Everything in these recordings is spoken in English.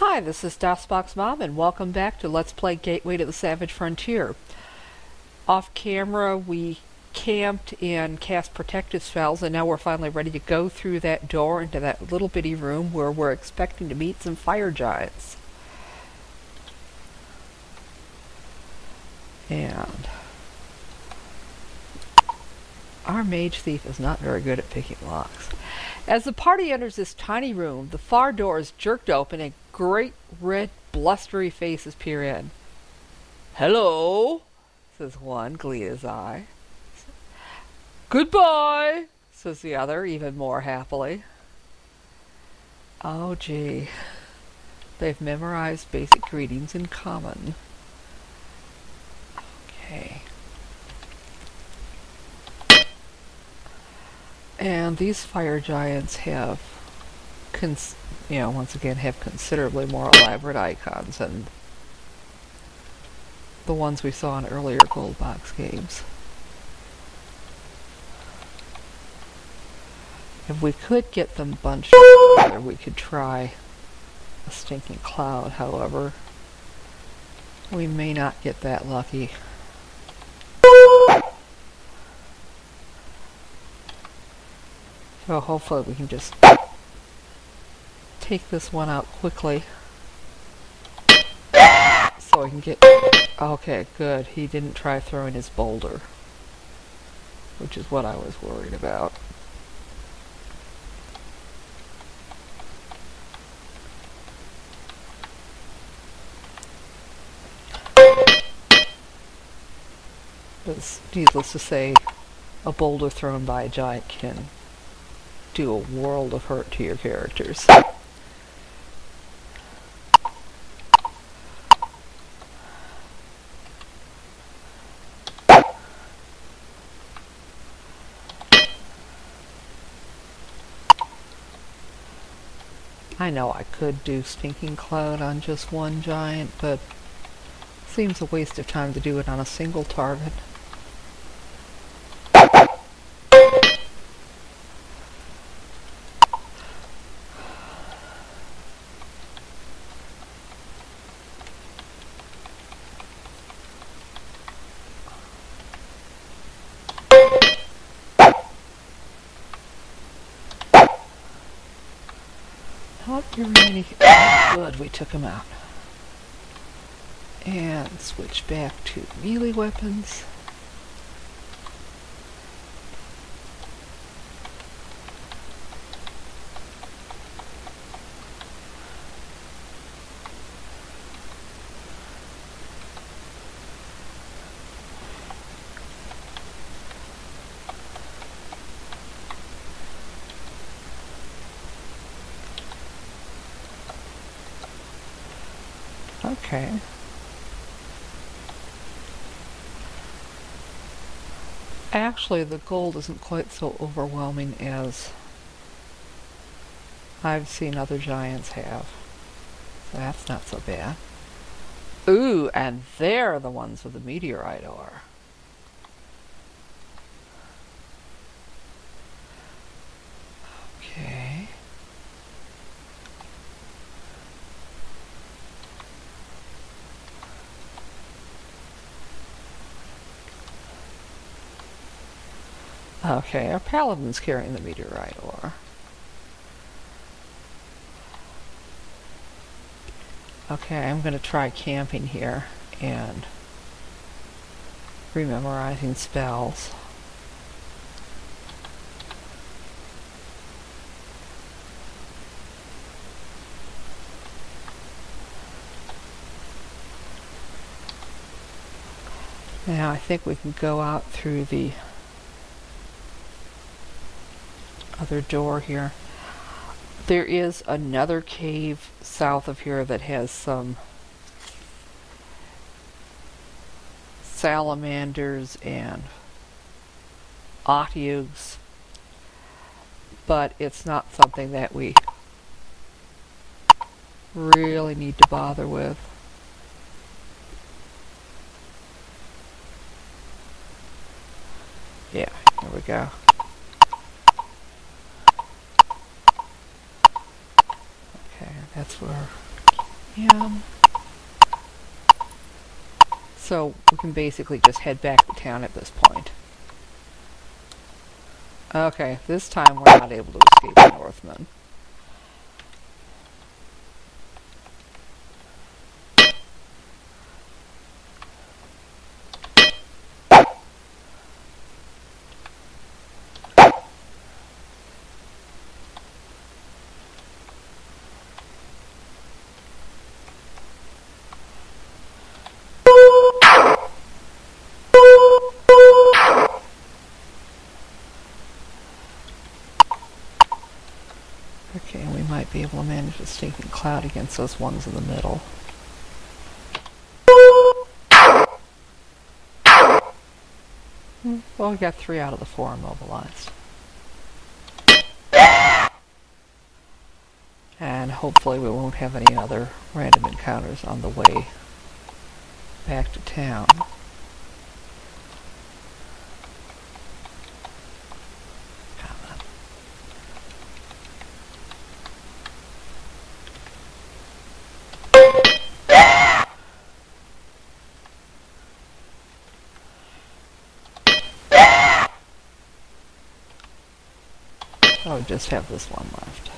Hi, this is DOSBox Mom, and welcome back to Let's Play Gateway to the Savage Frontier. Off camera, we camped and cast protective spells, and now we're finally ready to go through that door into that little bitty room where we're expecting to meet some fire giants. And our mage thief is not very good at picking locks. As the party enters this tiny room, the far door is jerked open and great red blustery faces peer in. "Hello," says one, glee in his eye. "Goodbye," says the other, even more happily. Oh gee, they've memorized basic greetings in common. Okay. And these fire giants have, once again, have considerably more elaborate icons than the ones we saw in earlier gold box games. If we could get them bunched together, we could try a stinking cloud. However, we may not get that lucky. So hopefully we can just take this one out quickly. So we can get... Okay, good. He didn't try throwing his boulder, which is what I was worried about. It's needless to say, a boulder thrown by a giant can do a world of hurt to your characters. I know I could do Stinking Cloud on just one giant, but it seems a waste of time to do it on a single target. Not doing anything. Oh, good, we took him out. And switch back to melee weapons. Okay. Actually, the gold isn't quite so overwhelming as I've seen other giants have. So that's not so bad. Ooh, and they're the ones with the meteorite ore. Okay. Okay, our paladin's carrying the meteorite ore. Okay, I'm going to try camping here and rememorizing spells. Now I think we can go out through the other door here. There is another cave south of here that has some salamanders and otyugs, but it's not something that we really need to bother with. Yeah, here we go. That's where And so we can basically just head back to town at this point. Okay, this time we're not able to escape the Northmen. Okay, we might be able to manage a stinking cloud against those ones in the middle. Well, we got 3 out of the 4 immobilized. And hopefully we won't have any other random encounters on the way back to town. Oh, we just have this one left.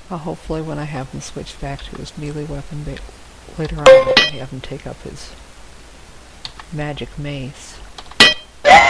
Well, hopefully when I have him switch back to his melee weapon later on, I can have him take up his magic mace. Okay.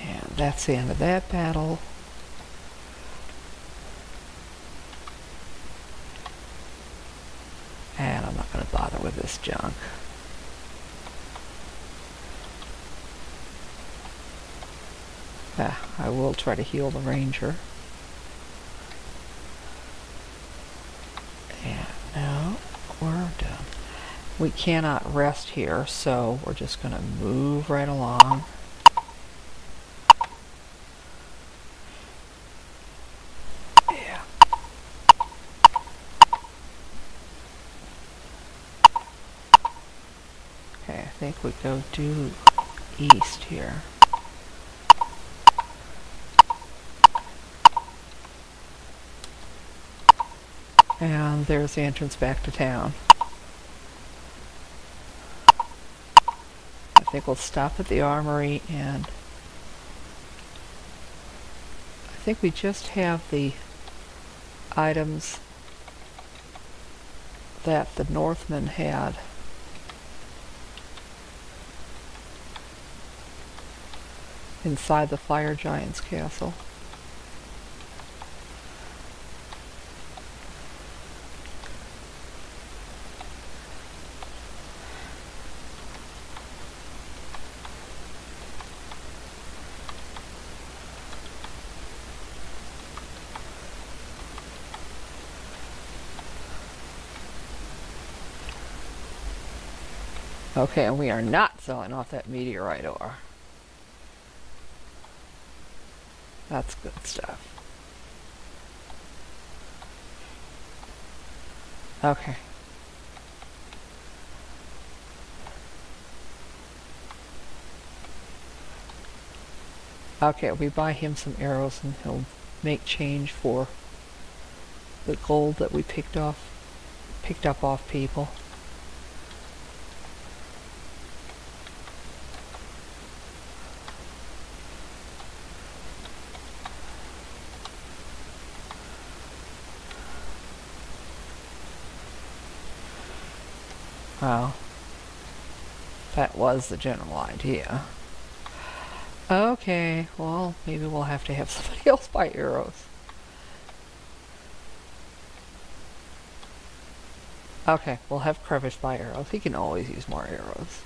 And that's the end of that battle. And I'm not going to bother with this junk. I will try to heal the ranger. And now we're done. We cannot rest here, so we're just going to move right along. Yeah. Okay, I think we go due east here. And there's the entrance back to town. I think we'll stop at the armory, and I think we just have the items that the Northmen had. Inside the Fire Giant's castle. Okay, and we are not selling off that meteorite ore. That's good stuff. Okay. Okay, we buy him some arrows and he'll make change for the gold that we picked up off people. Well, that was the general idea. Okay, well, maybe we'll have to have somebody else buy arrows. Okay, we'll have Crevish buy arrows. He can always use more arrows.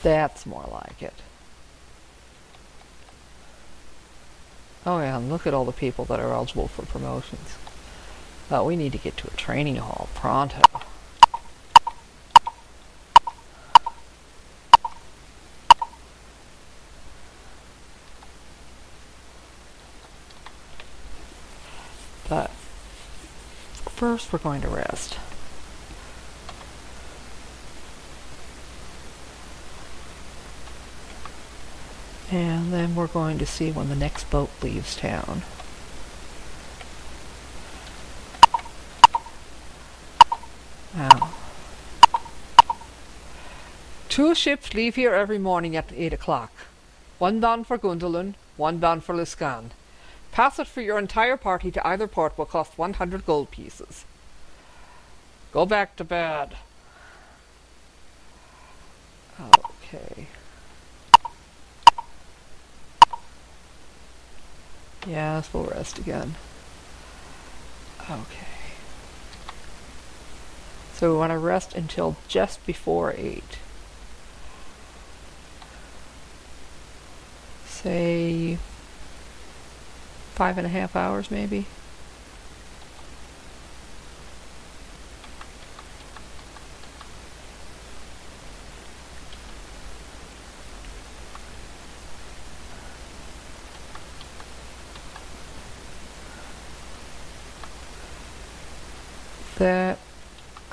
That's more like it. Oh yeah, and look at all the people that are eligible for promotions. We need to get to a training hall pronto. But first we're going to rest. And then we're going to see when the next boat leaves town. Now, 2 ships leave here every morning at 8 o'clock. One bound for Gundarlun, one bound for Liscan. Passage for your entire party to either port will cost 100 gold pieces. Go back to bed. Okay. Yes, we'll rest again. Okay. So we want to rest until just before 8. Say 5.5 hours maybe.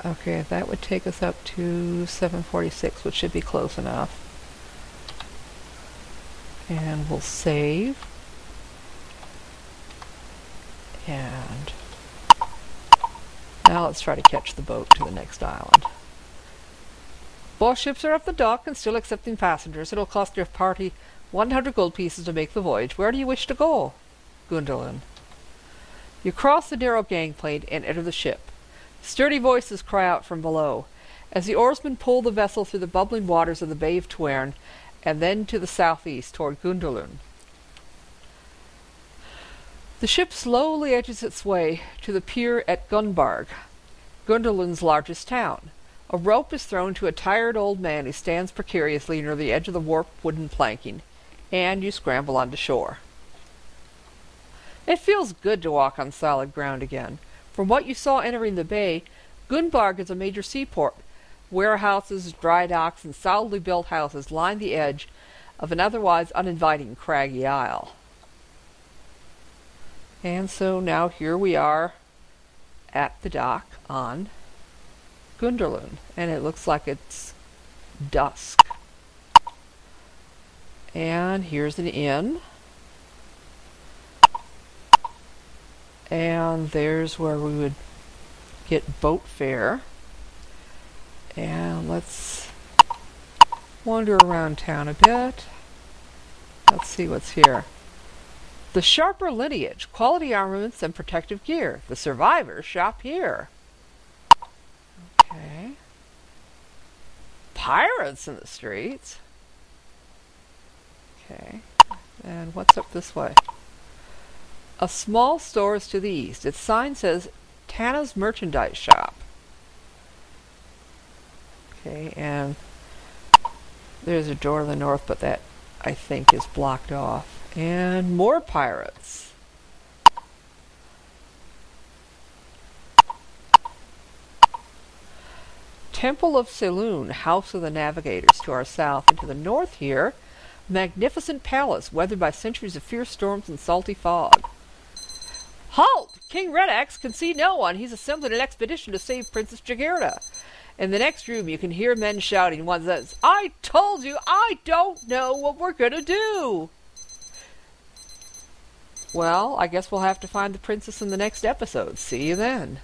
Okay, that would take us up to 7:46, which should be close enough. And we'll save. And now let's try to catch the boat to the next island. Both ships are at the dock and still accepting passengers. It'll cost your party 100 gold pieces to make the voyage. Where do you wish to go? Gundarlun. You cross the narrow gangplank and enter the ship. Sturdy voices cry out from below, as the oarsmen pull the vessel through the bubbling waters of the Bay of Twern, and then to the southeast toward Gundarlun. The ship slowly edges its way to the pier at Gunbarg, Gundarlun's largest town. A rope is thrown to a tired old man who stands precariously near the edge of the warped wooden planking, and you scramble onto shore. It feels good to walk on solid ground again. From what you saw entering the bay, Gunbarg is a major seaport. Warehouses, dry docks, and solidly built houses line the edge of an otherwise uninviting craggy isle. And so now here we are at the dock on Gundarlun, and it looks like it's dusk. And here's an inn. And there's where we would get boat fare. And let's wander around town a bit. Let's see what's here. The Sharper lineage, quality armaments and protective gear. The survivors shop here. Okay. Pirates in the streets. Okay. And what's up this way? A small store is to the east. Its sign says Tana's Merchandise Shop. Okay, and there's a door to the north, but that, I think, is blocked off. And more pirates. Temple of Saloon, House of the Navigators, to our south. And to the north here, magnificent palace, weathered by centuries of fierce storms and salty fog. Halt! King Red Axe can see no one. He's assembled an expedition to save Princess Jagirda. In the next room, you can hear men shouting. One says, I told you, I don't know what we're going to do. Well, I guess we'll have to find the princess in the next episode. See you then.